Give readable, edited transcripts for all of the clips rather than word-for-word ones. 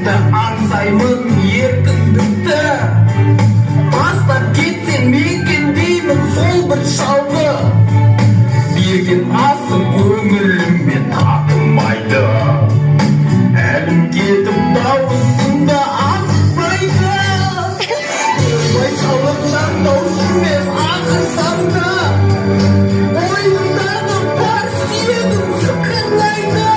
Şimdi аңсаймын еркіндікті, тастап кетсең мекен деймін сол бір шалды. Берген асың көңіліме татымайды, әлім кетіп дауысыңды аңқытпайды. Ой салып жан даусыңмен ақырсамды, ойындағы бар сүйегім сықырлайды.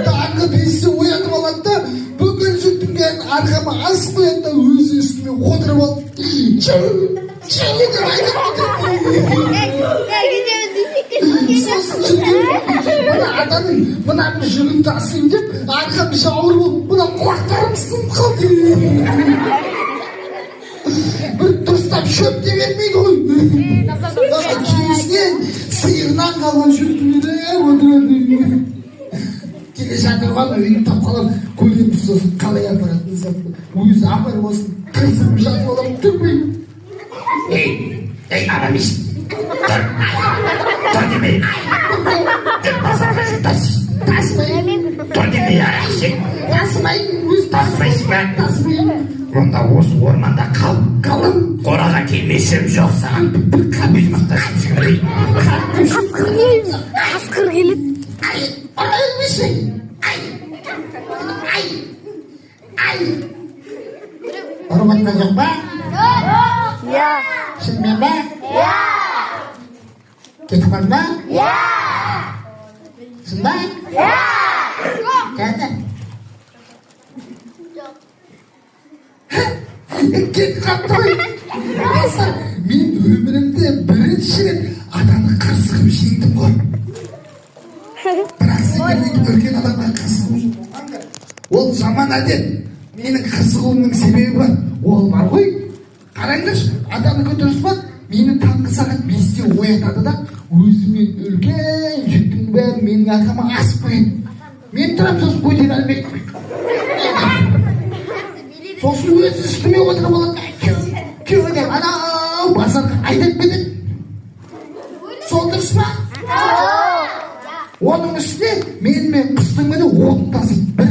Таңғы бесте оятып алады да, бүкіл жүктің бәрін арқама асып қояды да, өзі үстіме отырып алып, чау деп айтып сосын мына атаның мына бір жүгін тасыйын деп, арқам жауыр болып, мына құлақтарым сынып қалды. Бір дұрыстап шөп те бермейді ғой. Кейісінен сиырынан қалған жүктімді отырады. Келе жатыр ғой, үйін тапқалап, көлден сосын қалай апаратын заты. Өзі апарып olsun, қырсығым жатып алып тұрмайды. Ей, арамис, тұр демей. Тасымайын. Тұр демей, арақсен. Тасымайын. Тасымайсың ба? Тасымайын. Онда осы орманда қалың. Қораға келмесем жоқ саған бір қабыз мақтасым жіберейін. Қасқыр келеді. Ай, өшің. Ай. Ұрматқа жоқ ба? Иә. Шынымен ба? Иә. Кетіп қалды ба? Иә. Шын ба? Иә. Кәді? Кетіп қалды ғой. Мен өмірімде бірінші рет атаны қырсығып жеңдім ғой. Бірақ сендерден үлкен адамға қырсығып жүрмін. Ол жаман әдет. Менің қырсығуымның себебі бар. Ол бар ғой. Қараңдаршы, атанікі дұрыс па? Мені таңғы сағат 5-те оятады да, өзімен үлкен жүктің бәрін менің арқама асып қояды. Мен тұрам, сосын көтере алмайды. Сосын өзі үстіме отырып алады. Күйеу деп, анау базарға айдап кетеді. Сол дұрыс па? Оның үстіне менімен қыстың күні отын тасиды.